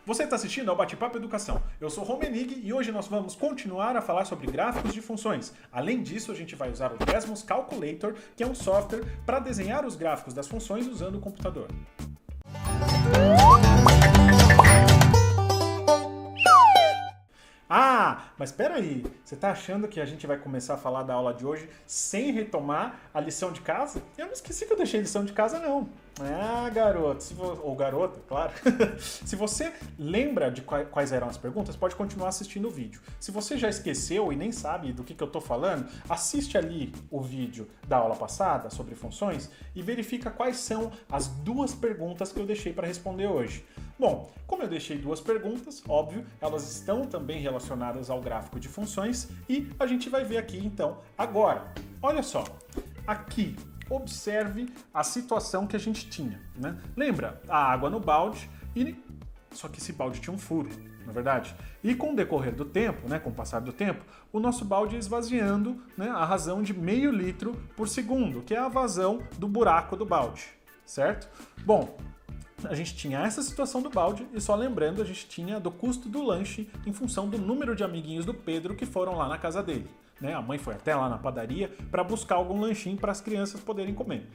Você está assistindo ao Bate-Papo Educação. Eu sou Romenig e hoje nós vamos continuar a falar sobre gráficos de funções. Além disso, a gente vai usar o Desmos Calculator, que é um software para desenhar os gráficos das funções usando o computador. Mas espera aí, você está achando que a gente vai começar a falar da aula de hoje sem retomar a lição de casa? Eu não esqueci que eu deixei lição de casa, não. Garoto, ou garota, claro. Se você lembra de quais eram as perguntas, pode continuar assistindo o vídeo. Se você já esqueceu e nem sabe do que eu estou falando, assiste ali o vídeo da aula passada sobre funções e verifica quais são as duas perguntas que eu deixei para responder hoje. Bom, como eu deixei duas perguntas, óbvio, elas estão também relacionadas ao gráfico de funções e a gente vai ver aqui então agora. Olha só, aqui observe a situação que a gente tinha, né? Lembra? A água no balde, só que esse balde tinha um furo, na verdade. E com o decorrer do tempo, né, com o passar do tempo, o nosso balde ia esvaziando, né, a razão de meio litro por segundo, que é a vazão do buraco do balde, certo? Bom, a gente tinha essa situação do balde e só lembrando, a gente tinha do custo do lanche em função do número de amiguinhos do Pedro que foram lá na casa dele. Né? A mãe foi até lá na padaria para buscar algum lanchinho para as crianças poderem comer.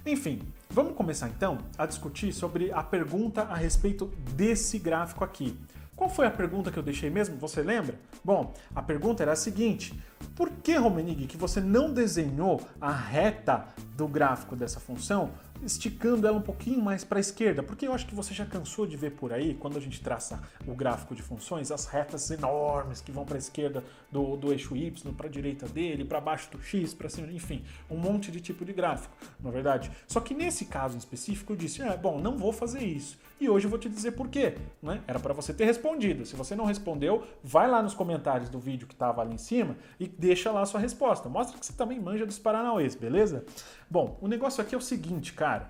Enfim, vamos começar então a discutir sobre a pergunta a respeito desse gráfico aqui. Qual foi a pergunta que eu deixei mesmo? Você lembra? Bom, a pergunta era a seguinte: por que, Romenig, que você não desenhou a reta do gráfico dessa função esticando ela um pouquinho mais para a esquerda? Porque eu acho que você já cansou de ver por aí, quando a gente traça o gráfico de funções, as retas enormes que vão para a esquerda do eixo Y, para a direita dele, para baixo do X, para cima, enfim, um monte de tipo de gráfico, na verdade. Só que nesse caso em específico eu disse, bom, não vou fazer isso. E hoje eu vou te dizer por quê, né? Era para você ter respondido. Se você não respondeu, vai lá nos comentários do vídeo que estava ali em cima e deixa lá a sua resposta. Mostra que você também manja dos paranauês, beleza? Bom, o negócio aqui é o seguinte, cara.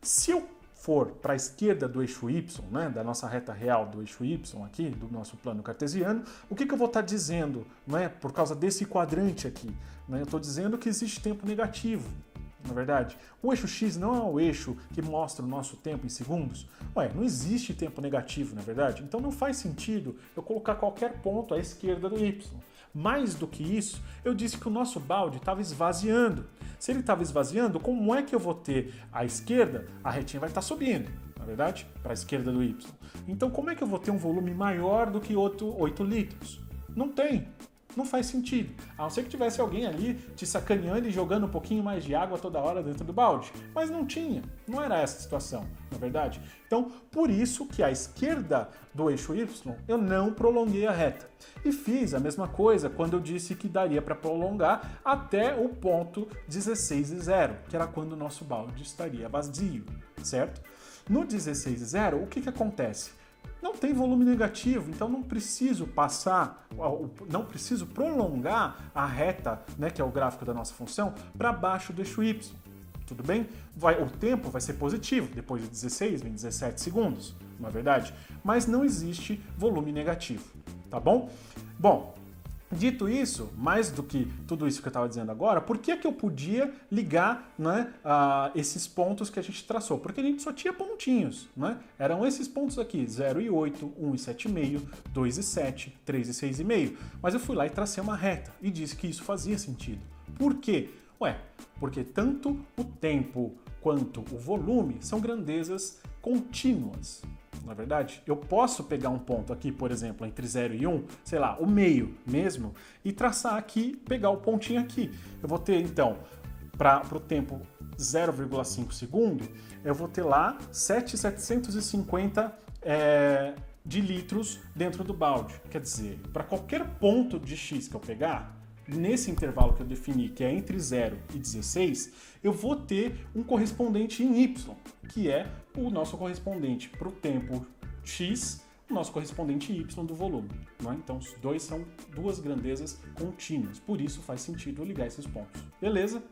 Se eu for para a esquerda do eixo Y, né, da nossa reta real do eixo Y aqui, do nosso plano cartesiano, o que eu vou estar dizendo, né, por causa desse quadrante aqui? Né, eu estou dizendo que existe tempo negativo. Na verdade, o eixo X não é o eixo que mostra o nosso tempo em segundos. Não existe tempo negativo, na verdade. Então não faz sentido eu colocar qualquer ponto à esquerda do Y. Mais do que isso, eu disse que o nosso balde estava esvaziando. Se ele estava esvaziando, como é que eu vou ter à esquerda? A retinha vai estar subindo, na verdade, para a esquerda do Y. Então como é que eu vou ter um volume maior do que 8 litros? Não tem. Não faz sentido. A não ser que tivesse alguém ali te sacaneando e jogando um pouquinho mais de água toda hora dentro do balde. Mas não tinha. Não era essa a situação, na verdade. Então, por isso que à esquerda do eixo Y, eu não prolonguei a reta. E fiz a mesma coisa quando eu disse que daria para prolongar até o ponto 16,0, que era quando o nosso balde estaria vazio, certo? No 16,0, o que acontece? Não tem volume negativo, então não preciso prolongar a reta, né, que é o gráfico da nossa função, para baixo do eixo Y. Tudo bem? O tempo vai ser positivo, depois de 16 vem 17 segundos, na verdade, mas não existe volume negativo, tá bom? Bom, dito isso, mais do que tudo isso que eu estava dizendo agora, por que eu podia ligar, né, esses pontos que a gente traçou? Porque a gente só tinha pontinhos, né? Eram esses pontos aqui, 0 e 8, 1 e 7,5, 2 e 7, 3 e 6,5. Mas eu fui lá e tracei uma reta e disse que isso fazia sentido. Por quê? Porque tanto o tempo quanto o volume são grandezas contínuas. Na verdade, eu posso pegar um ponto aqui, por exemplo, entre 0 e 1, sei lá, o meio mesmo, e traçar aqui, pegar o pontinho aqui. Eu vou ter, então, para o tempo 0,5 segundo, eu vou ter lá 7,750 de litros dentro do balde. Quer dizer, para qualquer ponto de X que eu pegar, nesse intervalo que eu defini, que é entre 0 e 16, eu vou ter um correspondente em Y, que é o nosso correspondente para o tempo X, o nosso correspondente Y do volume. Né? Então, os dois são duas grandezas contínuas, por isso faz sentido eu ligar esses pontos. Beleza?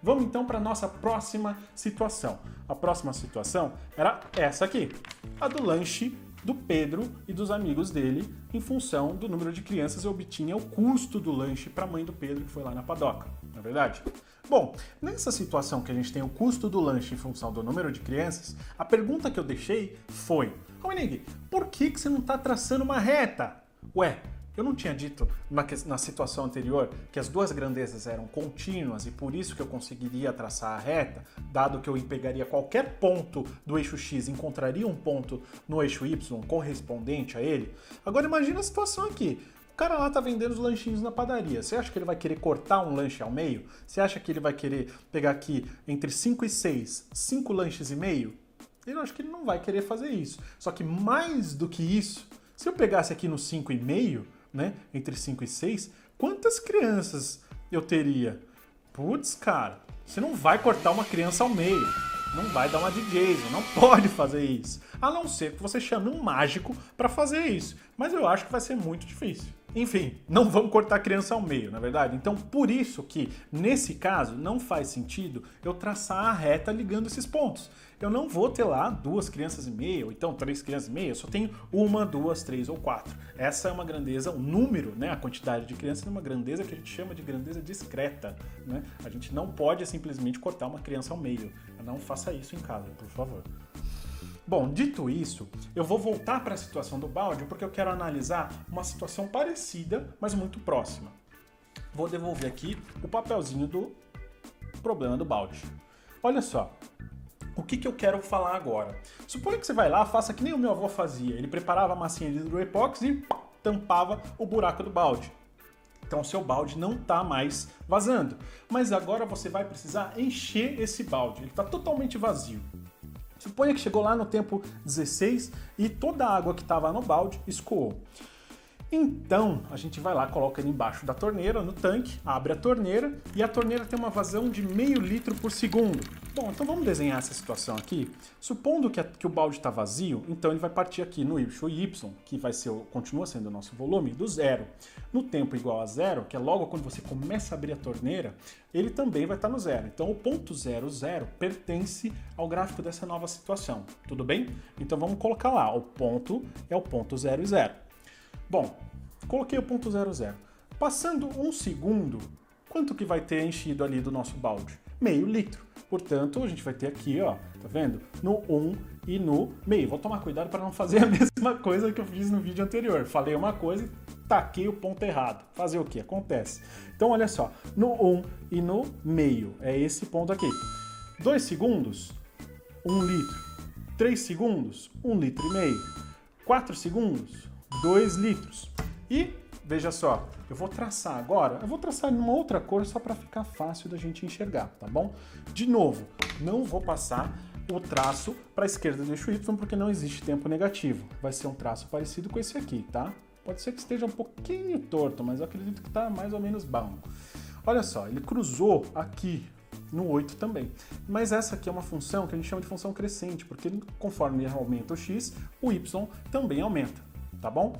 Vamos então para a nossa próxima situação. A próxima situação era essa aqui, a do lanche do Pedro e dos amigos dele, em função do número de crianças, eu obtinha o custo do lanche para a mãe do Pedro, que foi lá na padoca. é verdade? Bom, nessa situação que a gente tem o custo do lanche em função do número de crianças, a pergunta que eu deixei foi: Wenig, por que você não está traçando uma reta? Ué, eu não tinha dito na situação anterior que as duas grandezas eram contínuas e por isso que eu conseguiria traçar a reta, dado que eu pegaria qualquer ponto do eixo X e encontraria um ponto no eixo Y correspondente a ele? Agora imagina a situação aqui. O cara lá tá vendendo os lanchinhos na padaria. Você acha que ele vai querer cortar um lanche ao meio? Você acha que ele vai querer pegar aqui entre 5 e 6, 5 lanches e meio? Eu acho que ele não vai querer fazer isso. Só que mais do que isso, se eu pegasse aqui no 5,5, né, entre 5 e 6, quantas crianças eu teria? Putz, cara, você não vai cortar uma criança ao meio. Não vai dar uma de Jason, não pode fazer isso. A não ser que você chame um mágico para fazer isso. Mas eu acho que vai ser muito difícil. Enfim, não vamos cortar a criança ao meio, na verdade? Então, por isso que, nesse caso, não faz sentido eu traçar a reta ligando esses pontos. Eu não vou ter lá 2 crianças e meia, ou então 3 crianças e meia, eu só tenho 1, 2, 3 ou 4. Essa é uma grandeza, o número, né, a quantidade de crianças é uma grandeza que a gente chama de grandeza discreta, né? A gente não pode simplesmente cortar uma criança ao meio. Não faça isso em casa, por favor. Bom, dito isso, eu vou voltar para a situação do balde porque eu quero analisar uma situação parecida, mas muito próxima. Vou devolver aqui o papelzinho do problema do balde. Olha só, o que eu quero falar agora? Suponha que você vai lá, faça que nem o meu avô fazia. Ele preparava a massinha de hidroepóxi e tampava o buraco do balde. Então o seu balde não está mais vazando. Mas agora você vai precisar encher esse balde. Ele está totalmente vazio. Suponha que chegou lá no tempo 16 e toda a água que estava no balde escoou. Então, a gente vai lá, coloca ele embaixo da torneira, no tanque, abre a torneira e a torneira tem uma vazão de meio litro por segundo. Bom, então vamos desenhar essa situação aqui. Supondo que o balde está vazio, então ele vai partir aqui no eixo Y, que continua sendo o nosso volume, do zero. No tempo igual a zero, que é logo quando você começa a abrir a torneira, ele também vai estar no zero. Então o ponto 00 pertence ao gráfico dessa nova situação, tudo bem? Então vamos colocar lá, o ponto é o ponto 00. Bom, coloquei o ponto 00. Passando um segundo, quanto que vai ter enchido ali do nosso balde? Meio litro. Portanto, a gente vai ter aqui, ó, tá vendo? No 1 e no meio. Vou tomar cuidado para não fazer a mesma coisa que eu fiz no vídeo anterior. Falei uma coisa e taquei o ponto errado. Fazer o que? Acontece. Então, olha só, no 1 e no meio. É esse ponto aqui. 2 segundos, 1 litro. 3 segundos, 1,5 litro. 4 segundos, 2 litros. E, veja só, eu vou traçar agora, eu vou traçar em uma outra cor só para ficar fácil da gente enxergar, tá bom? De novo, não vou passar o traço para a esquerda do eixo Y porque não existe tempo negativo. Vai ser um traço parecido com esse aqui, tá? Pode ser que esteja um pouquinho torto, mas eu acredito que está mais ou menos bom. Olha só, ele cruzou aqui no 8 também. Mas essa aqui é uma função que a gente chama de função crescente, porque conforme aumenta o x, o y também aumenta. Tá bom?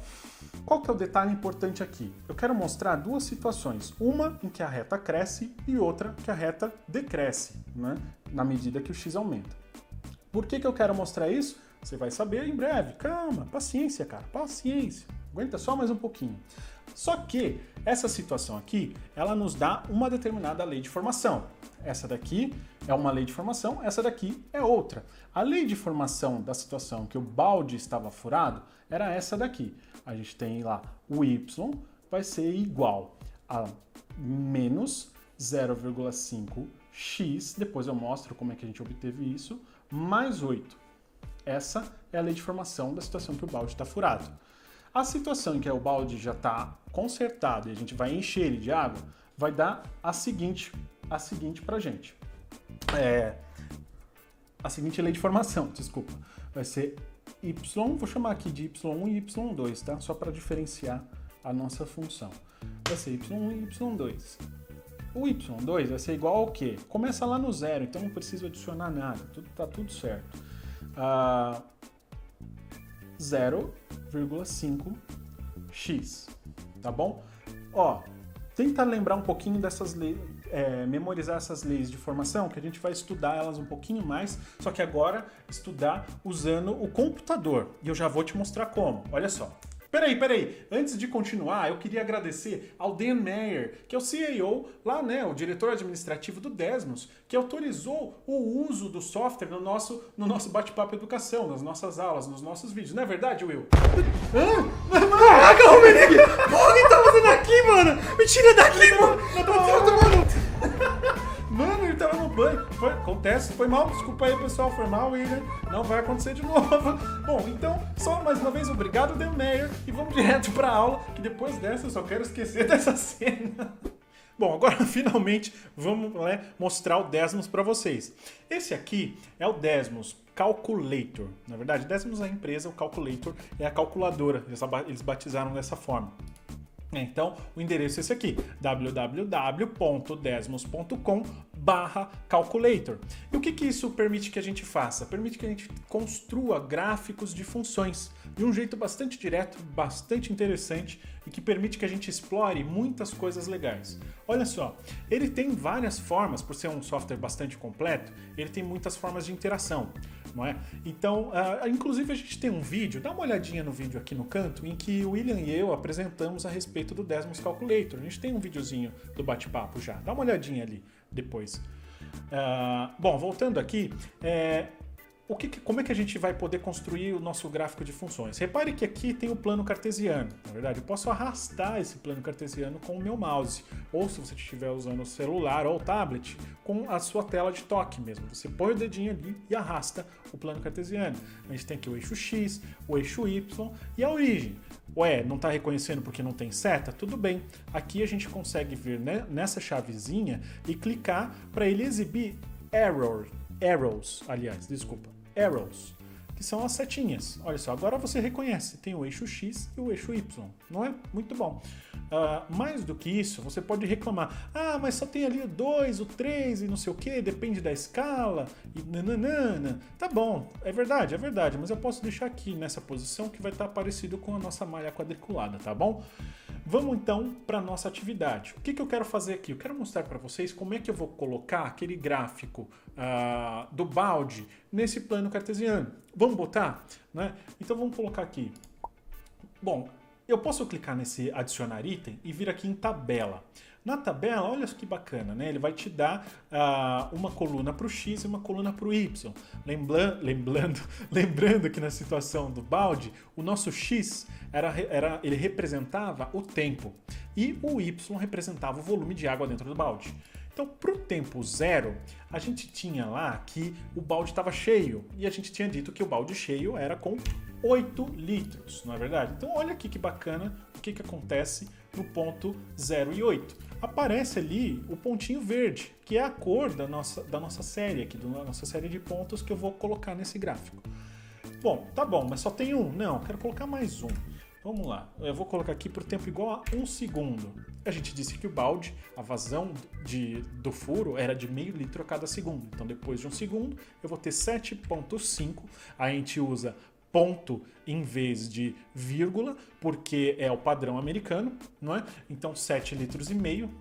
Qual que é o detalhe importante aqui? Eu quero mostrar duas situações. Uma em que a reta cresce e outra que a reta decresce, né? Na medida que o x aumenta. Por que eu quero mostrar isso? Você vai saber em breve. Calma, paciência, cara, paciência. Aguenta só mais um pouquinho. Só que essa situação aqui, ela nos dá uma determinada lei de formação. Essa daqui é uma lei de formação, essa daqui é outra. A lei de formação da situação que o balde estava furado era essa daqui. A gente tem lá o y vai ser igual a menos 0,5x, depois eu mostro como é que a gente obteve isso, mais 8. Essa é a lei de formação da situação que o balde está furado. A situação em que o balde já está consertado e a gente vai encher ele de água, vai dar a seguinte pra gente. A seguinte lei de formação, desculpa. Vai ser y, vou chamar aqui de y1 e y2, tá? Só para diferenciar a nossa função. Vai ser y1 e y2. O y2 vai ser igual ao quê? Começa lá no zero, então não preciso adicionar nada. Tá tudo certo. 0,5x, tá bom? Ó, tenta lembrar um pouquinho dessas leis, memorizar essas leis de formação, que a gente vai estudar elas um pouquinho mais, só que agora estudar usando o computador. E eu já vou te mostrar como. Olha só. Peraí. Antes de continuar, eu queria agradecer ao Dan Meyer, que é o CEO, lá, né, o diretor administrativo do Desmos, que autorizou o uso do software no nosso bate-papo educação, nas nossas aulas, nos nossos vídeos. Não é verdade, Will? Caraca, Romerick! Porra, que tá fazendo aqui, mano? Me tira daqui, mano! Mano, ele tava no banho. Acontece, foi mal. Desculpa aí, pessoal, foi mal e né, não vai acontecer de novo. Bom, então, só mais uma vez, obrigado, Dan Meyer. E vamos direto pra aula, que depois dessa eu só quero esquecer dessa cena. Bom, agora finalmente vamos mostrar o Desmos para vocês. Esse aqui é o Desmos Calculator. Na verdade, Desmos é a empresa, o Calculator é a calculadora. Eles batizaram dessa forma. Então, o endereço é esse aqui, www.desmos.com/calculator. E o que isso permite que a gente faça? Permite que a gente construa gráficos de funções de um jeito bastante direto, bastante interessante e que permite que a gente explore muitas coisas legais. Olha só, ele tem várias formas, por ser um software bastante completo, ele tem muitas formas de interação. Não é? Então, inclusive a gente tem um vídeo, dá uma olhadinha no vídeo aqui no canto, em que o William e eu apresentamos a respeito do Desmos Calculator. A gente tem um videozinho do bate-papo já, dá uma olhadinha ali depois. Bom, voltando aqui, como é que a gente vai poder construir o nosso gráfico de funções? Repare que aqui tem o plano cartesiano. Na verdade, eu posso arrastar esse plano cartesiano com o meu mouse. Ou se você estiver usando o celular ou o tablet, com a sua tela de toque mesmo. Você põe o dedinho ali e arrasta o plano cartesiano. A gente tem aqui o eixo X, o eixo Y e a origem. Ué, não está reconhecendo porque não tem seta? Tudo bem. Aqui a gente consegue vir nessa chavezinha e clicar para ele exibir arrows, que são as setinhas. Olha só, agora você reconhece, tem o eixo X e o eixo Y, não é? Muito bom. Mais do que isso, você pode reclamar, mas só tem ali o 2, o 3 e não sei o que, depende da escala, e nananana. Tá bom, é verdade, mas eu posso deixar aqui nessa posição que vai estar parecido com a nossa malha quadriculada, tá bom? Vamos então para a nossa atividade. O que eu quero fazer aqui? Eu quero mostrar para vocês como é que eu vou colocar aquele gráfico do balde nesse plano cartesiano. Vamos botar? Né? Então vamos colocar aqui. Bom, eu posso clicar nesse adicionar item e vir aqui em tabela. Na tabela, olha que bacana, né? Ele vai te dar uma coluna para o X e uma coluna para o Y. Lembrando que na situação do balde, o nosso X ele representava o tempo e o Y representava o volume de água dentro do balde. Então, para o tempo zero, a gente tinha lá que o balde estava cheio e a gente tinha dito que o balde cheio era com 8 litros, não é verdade? Então, olha aqui que bacana o que acontece no ponto 0 e 8. Aparece ali o pontinho verde, que é a cor da nossa série aqui, da nossa série de pontos que eu vou colocar nesse gráfico. Bom, tá bom, mas só tem um? Não, quero colocar mais um. Vamos lá, eu vou colocar aqui por tempo igual a 1 segundo. A gente disse que o balde, a vazão do furo era de meio litro a cada segundo. Então depois de 1 segundo eu vou ter 7,5. A gente usa ponto em vez de vírgula, porque é o padrão americano, não é? Então 7,5 litros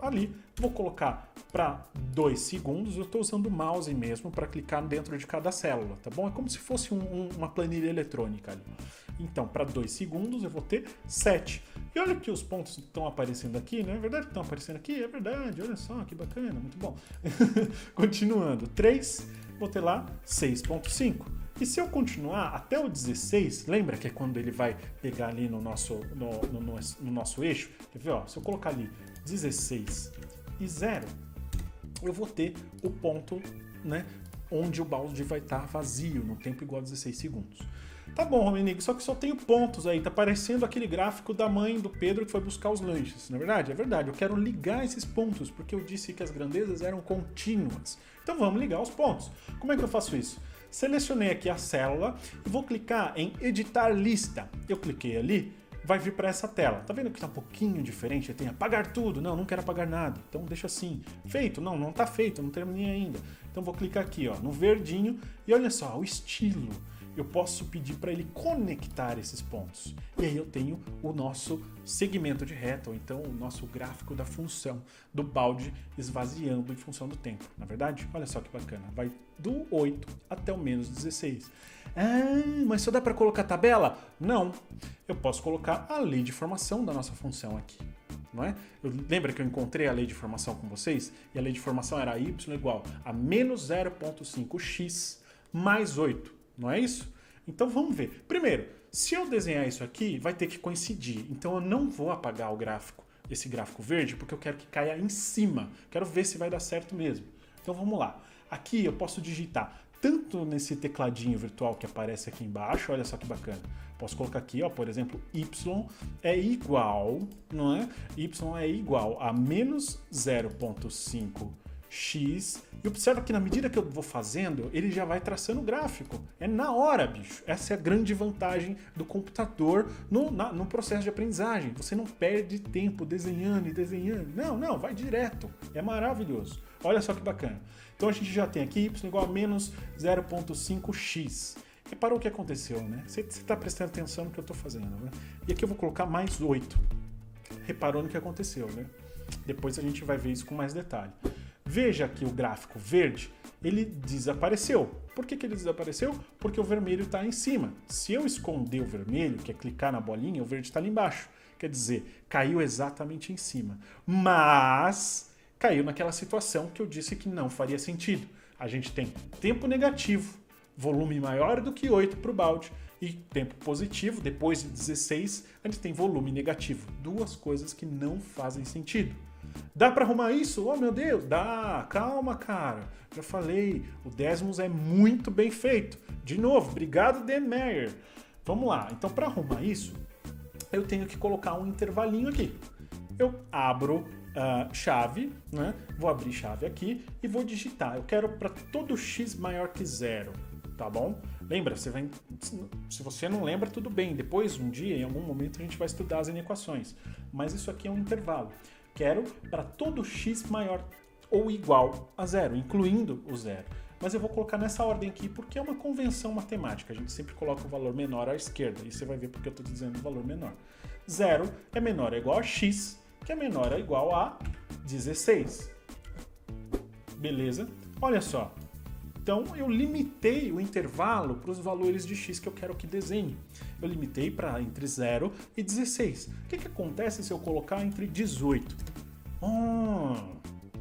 ali. Vou colocar para 2 segundos. Eu estou usando o mouse mesmo para clicar dentro de cada célula, tá bom? É como se fosse uma planilha eletrônica ali. Então, para 2 segundos eu vou ter 7. E olha que os pontos estão aparecendo aqui, não é verdade que estão aparecendo aqui? É verdade, olha só, que bacana, muito bom. Continuando, 3, vou ter lá 6,5. E se eu continuar até o 16, lembra que é quando ele vai pegar ali no nosso eixo? Quer ver? Ó, se eu colocar ali 16 e 0, eu vou ter o ponto, né, onde o balde vai estar vazio, no tempo igual a 16 segundos. Tá bom, Romenico, só que só tenho pontos aí, tá parecendo aquele gráfico da mãe do Pedro que foi buscar os lanches, não é verdade? É verdade, eu quero ligar esses pontos, porque eu disse que as grandezas eram contínuas. Então vamos ligar os pontos. Como é que eu faço isso? Selecionei aqui a célula e vou clicar em editar lista. Eu cliquei ali, vai vir para essa tela. Tá vendo que tá um pouquinho diferente? Tem apagar tudo. Não quero apagar nada. Então deixa assim. Feito? Não tá feito, não terminei ainda. Então vou clicar aqui, ó, no verdinho e olha só, o estilo. Eu posso pedir para ele conectar esses pontos. E aí eu tenho o nosso segmento de reta, ou então o nosso gráfico da função do balde esvaziando em função do tempo. Na verdade, olha só que bacana, vai do 8 até o menos 16. Mas só dá para colocar tabela? Não. Eu posso colocar a lei de formação da nossa função aqui. Não é? Lembra que eu encontrei a lei de formação com vocês? E a lei de formação era y igual a menos 0,5x mais 8. Não é isso? Então vamos ver. Primeiro, se eu desenhar isso aqui, vai ter que coincidir. Então eu não vou apagar o gráfico, esse gráfico verde, porque eu quero que caia em cima. Quero ver se vai dar certo mesmo. Então vamos lá. Aqui eu posso digitar tanto nesse tecladinho virtual que aparece aqui embaixo, olha só que bacana. Posso colocar aqui, ó, por exemplo, y é igual, não é? Y é igual a menos 0,5x. E observa que na medida que eu vou fazendo, ele já vai traçando o gráfico. É na hora, bicho. Essa é a grande vantagem do computador no processo de aprendizagem. Você não perde tempo desenhando e desenhando. Não, vai direto. É maravilhoso. Olha só que bacana. Então a gente já tem aqui y igual a menos 0,5x. Reparou o que aconteceu, né? Você está prestando atenção no que eu estou fazendo, né? E aqui eu vou colocar mais 8. Reparou no que aconteceu, né? Depois a gente vai ver isso com mais detalhe. Veja que o gráfico verde, ele desapareceu. Por que ele desapareceu? Porque o vermelho está em cima. Se eu esconder o vermelho, que é clicar na bolinha, o verde está ali embaixo. Quer dizer, caiu exatamente em cima. Mas caiu naquela situação que eu disse que não faria sentido. A gente tem tempo negativo, volume maior do que 8 para o balde, e tempo positivo, depois de 16, a gente tem volume negativo. Duas coisas que não fazem sentido. Dá para arrumar isso? Oh, meu Deus, dá. Calma, cara. Já falei, o Desmos é muito bem feito. De novo, obrigado, Dan Meyer. Vamos lá. Então, para arrumar isso, eu tenho que colocar um intervalinho aqui. Eu abro chave, né? Vou abrir chave aqui e vou digitar. Eu quero para todo x maior que 0, tá bom? Lembra, se você não lembra, tudo bem. Depois, um dia, em algum momento, a gente vai estudar as inequações. Mas isso aqui é um intervalo. Quero para todo x maior ou igual a 0, incluindo o 0. Mas eu vou colocar nessa ordem aqui porque é uma convenção matemática. A gente sempre coloca o valor menor à esquerda. E você vai ver porque eu estou dizendo o valor menor. 0 é menor ou igual a x, que é menor ou igual a 16. Beleza? Olha só. Então, eu limitei o intervalo para os valores de x que eu quero que desenhe. Eu limitei para entre 0 e 16. O que acontece se eu colocar entre 18?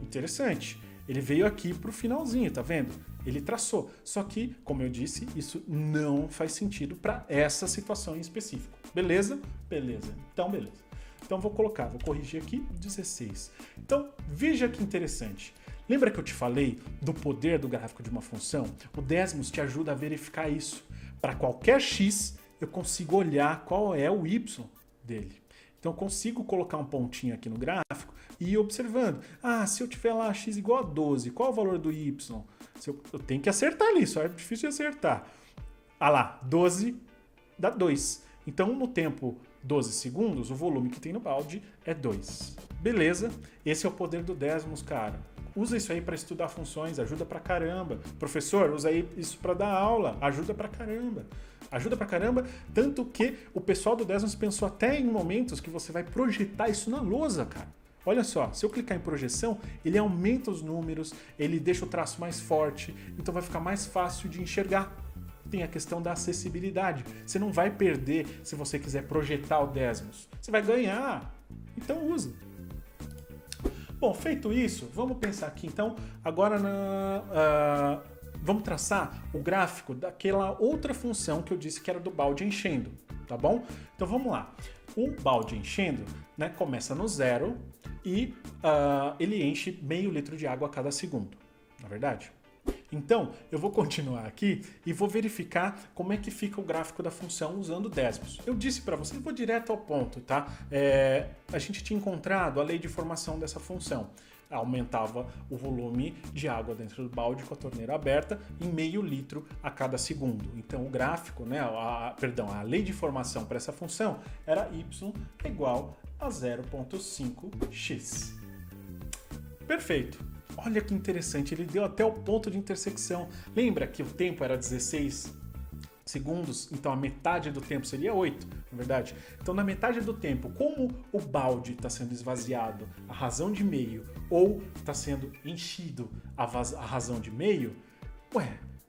Interessante. Ele veio aqui para o finalzinho, tá vendo? Ele traçou. Só que, como eu disse, isso não faz sentido para essa situação em específico. Beleza? Beleza. Então, beleza. Então, vou corrigir aqui, 16. Então, veja que interessante. Lembra que eu te falei do poder do gráfico de uma função? O Desmos te ajuda a verificar isso. Para qualquer x, eu consigo olhar qual é o y dele. Então eu consigo colocar um pontinho aqui no gráfico e ir observando. Se eu tiver lá x igual a 12, qual é o valor do y? Eu tenho que acertar ali, só é difícil de acertar. Lá, 12 dá 2. Então no tempo 12 segundos, o volume que tem no balde é 2. Beleza? Esse é o poder do Desmos, cara. Usa isso aí para estudar funções, ajuda pra caramba. Professor, usa aí isso para dar aula, ajuda pra caramba. Ajuda pra caramba, tanto que o pessoal do Desmos pensou até em momentos que você vai projetar isso na lousa, cara. Olha só, se eu clicar em projeção, ele aumenta os números, ele deixa o traço mais forte, então vai ficar mais fácil de enxergar. Tem a questão da acessibilidade. Você não vai perder se você quiser projetar o Desmos. Você vai ganhar. Então usa. Bom, feito isso, vamos pensar aqui então, agora vamos traçar o gráfico daquela outra função que eu disse que era do balde enchendo, tá bom? Então vamos lá. O balde enchendo, né, começa no 0 e ele enche meio litro de água a cada segundo, não é verdade? Então, eu vou continuar aqui e vou verificar como é que fica o gráfico da função usando Desmos. Eu disse para você, eu vou direto ao ponto, tá? A gente tinha encontrado a lei de formação dessa função. Aumentava o volume de água dentro do balde com a torneira aberta em meio litro a cada segundo. Então, o gráfico, né, a lei de formação para essa função era y igual a 0,5x. Perfeito. Olha que interessante, ele deu até o ponto de intersecção. Lembra que o tempo era 16 segundos? Então a metade do tempo seria 8, não é verdade? Então na metade do tempo, como o balde está sendo esvaziado, a razão de meio, ou está sendo enchido a razão de meio,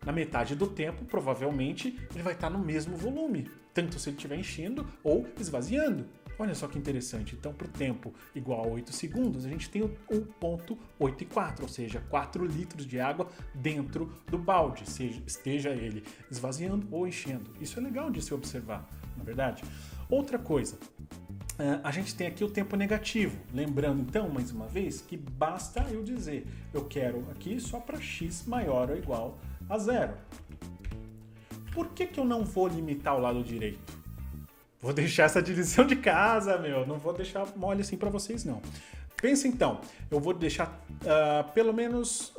Na metade do tempo, provavelmente, ele vai estar no mesmo volume, tanto se ele estiver enchendo ou esvaziando. Olha só que interessante. Então, para o tempo igual a 8 segundos, a gente tem o 1,84, ou seja, 4 litros de água dentro do balde, esteja ele esvaziando ou enchendo. Isso é legal de se observar, na verdade. Outra coisa, a gente tem aqui o tempo negativo. Lembrando, então, mais uma vez, que basta eu dizer, eu quero aqui só para x maior ou igual a 0. Por que eu não vou limitar o lado direito? Vou deixar essa de lição de casa, meu. Não vou deixar mole assim para vocês, não. Pensa então, eu vou deixar pelo menos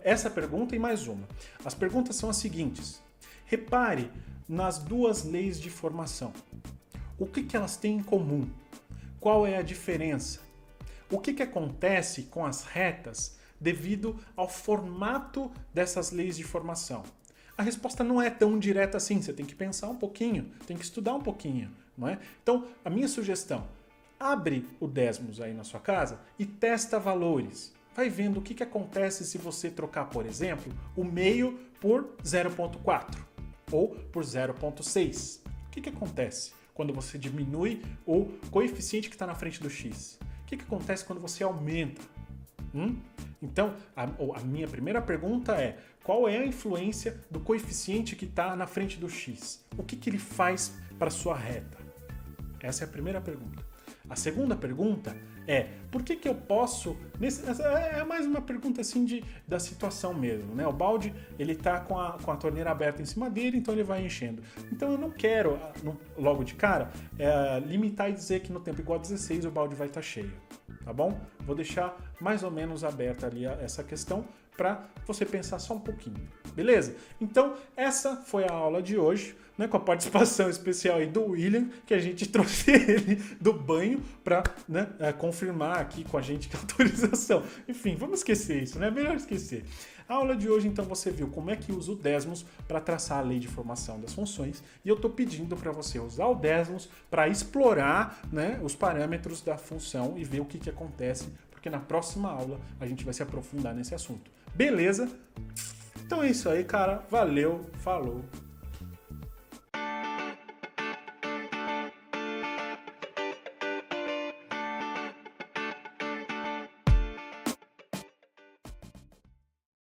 essa pergunta e mais uma. As perguntas são as seguintes. Repare nas duas leis de formação. O que elas têm em comum? Qual é a diferença? O que acontece com as retas devido ao formato dessas leis de formação? A resposta não é tão direta assim, você tem que pensar um pouquinho, tem que estudar um pouquinho, não é? Então, a minha sugestão, abre o Desmos aí na sua casa e testa valores. Vai vendo o que acontece se você trocar, por exemplo, o meio por 0,4 ou por 0,6. O que acontece quando você diminui o coeficiente que está na frente do x? O que acontece quando você aumenta? Então, a minha primeira pergunta é: qual é a influência do coeficiente que está na frente do x? O que ele faz para a sua reta? Essa é a primeira pergunta. A segunda pergunta é: por que eu posso... É mais uma pergunta assim da situação mesmo, né? O balde, ele está com a torneira aberta em cima dele, então ele vai enchendo. Então eu não quero, logo de cara, limitar e dizer que no tempo igual a 16 o balde vai estar cheio, tá bom? Vou deixar mais ou menos aberta ali essa questão para você pensar só um pouquinho, beleza? Então, essa foi a aula de hoje, né, com a participação especial aí do William, que a gente trouxe ele do banho para, né, confirmar aqui com a gente que a autorização. Enfim, vamos esquecer isso, né? Melhor esquecer. A aula de hoje, então, você viu como é que usa o Desmos para traçar a lei de formação das funções, e eu estou pedindo para você usar o Desmos para explorar, né, os parâmetros da função e ver o que acontece, porque na próxima aula a gente vai se aprofundar nesse assunto. Beleza? Então é isso aí, cara. Valeu, falou.